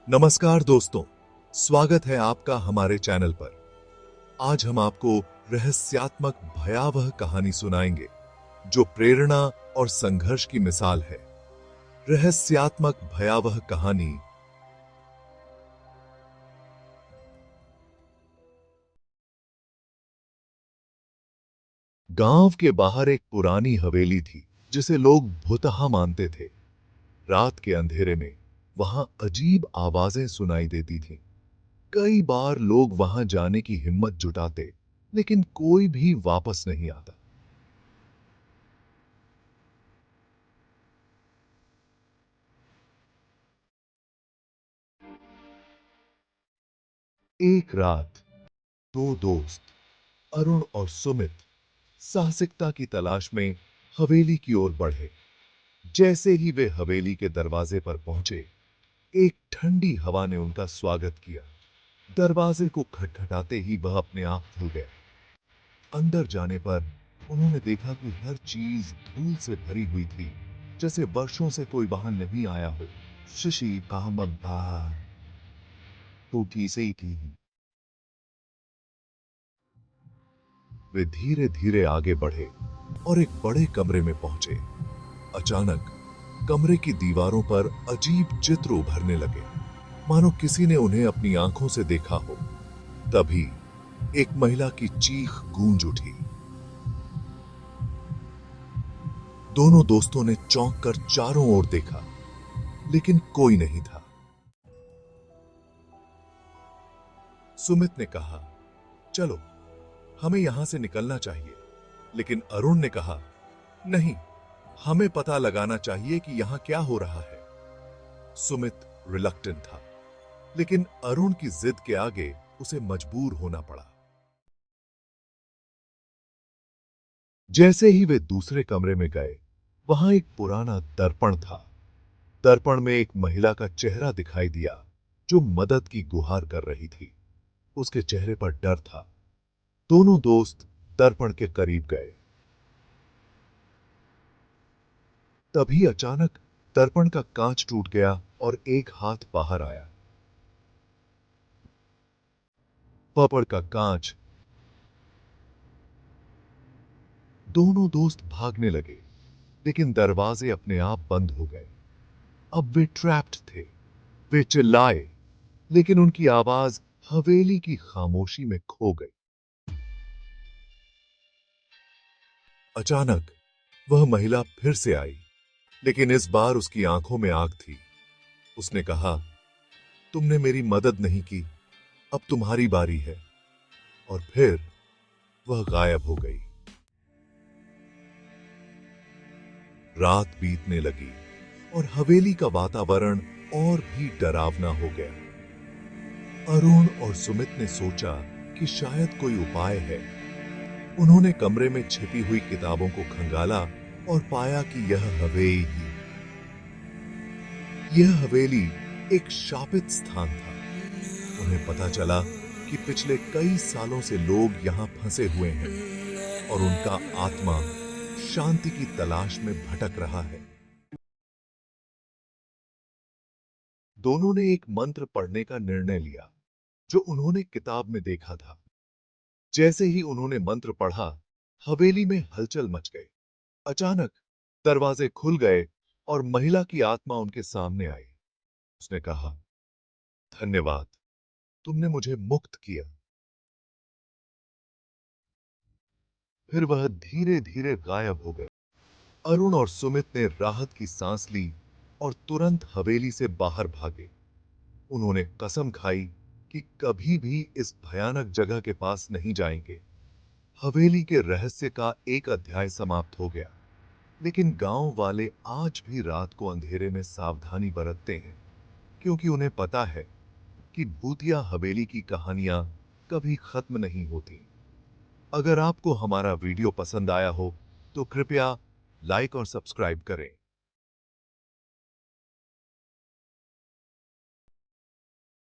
नमस्कार दोस्तों, स्वागत है आपका हमारे चैनल पर। आज हम आपको रहस्यात्मक भयावह कहानी सुनाएंगे जो प्रेरणा और संघर्ष की मिसाल है। रहस्यात्मक भयावह कहानी। गांव के बाहर एक पुरानी हवेली थी जिसे लोग भुतहा मानते थे। रात के अंधेरे में वहां अजीब आवाजें सुनाई देती थीं। कई बार लोग वहां जाने की हिम्मत जुटाते, लेकिन कोई भी वापस नहीं आता। एक रात दो दोस्त, अरुण और सुमित, साहसिकता की तलाश में हवेली की ओर बढ़े। जैसे ही वे हवेली के दरवाजे पर पहुंचे, एक ठंडी हवा ने उनका स्वागत किया। दरवाजे को खटखटाते ही वह अपने आप खुल गए। अंदर जाने पर उन्होंने देखा कि हर चीज धूल से भरी हुई थी, जैसे वर्षों से कोई वहां नहीं आया हो। शशि अहमद टूटी से ही थी। वे धीरे धीरे आगे बढ़े और एक बड़े कमरे में पहुंचे। अचानक कमरे की दीवारों पर अजीब चित्र उभरने लगे, मानो किसी ने उन्हें अपनी आंखों से देखा हो। तभी एक महिला की चीख गूंज उठी। दोनों दोस्तों ने चौंक कर चारों ओर देखा, लेकिन कोई नहीं था। सुमित ने कहा, चलो, हमें यहां से निकलना चाहिए। लेकिन अरुण ने कहा, नहीं, हमें पता लगाना चाहिए कि यहां क्या हो रहा है। सुमित रिलक्टेंट था, लेकिन अरुण की जिद के आगे उसे मजबूर होना पड़ा। जैसे ही वे दूसरे कमरे में गए, वहां एक पुराना दर्पण था। दर्पण में एक महिला का चेहरा दिखाई दिया जो मदद की गुहार कर रही थी। उसके चेहरे पर डर था। दोनों दोस्त दर्पण के करीब गए। तभी अचानक दर्पण का कांच टूट गया और एक हाथ बाहर आया। पर्पण का कांच। दोनों दोस्त भागने लगे, लेकिन दरवाजे अपने आप बंद हो गए। अब वे ट्रैप्ड थे। वे चिल्लाए, लेकिन उनकी आवाज हवेली की खामोशी में खो गई। अचानक वह महिला फिर से आई, लेकिन इस बार उसकी आंखों में आग थी। उसने कहा, तुमने मेरी मदद नहीं की, अब तुम्हारी बारी है। और फिर वह गायब हो गई। रात बीतने लगी और हवेली का वातावरण और भी डरावना हो गया। अरुण और सुमित ने सोचा कि शायद कोई उपाय है। उन्होंने कमरे में छिपी हुई किताबों को खंगाला और पाया कि यह हवेली एक शापित स्थान था। उन्हें पता चला कि पिछले कई सालों से लोग यहां फंसे हुए हैं और उनका आत्मा शांति की तलाश में भटक रहा है। दोनों ने एक मंत्र पढ़ने का निर्णय लिया जो उन्होंने किताब में देखा था। जैसे ही उन्होंने मंत्र पढ़ा, हवेली में हलचल मच गई। अचानक दरवाजे खुल गए और महिला की आत्मा उनके सामने आई। उसने कहा, धन्यवाद, तुमने मुझे मुक्त किया। फिर वह धीरे धीरे गायब हो गए। अरुण और सुमित ने राहत की सांस ली और तुरंत हवेली से बाहर भागे। उन्होंने कसम खाई कि कभी भी इस भयानक जगह के पास नहीं जाएंगे। हवेली के रहस्य का एक अध्याय समाप्त हो गया, लेकिन गांव वाले आज भी रात को अंधेरे में सावधानी बरतते हैं, क्योंकि उन्हें पता है कि भूतिया हवेली की कहानियां कभी खत्म नहीं होती। अगर आपको हमारा वीडियो पसंद आया हो तो कृपया लाइक और सब्सक्राइब करें।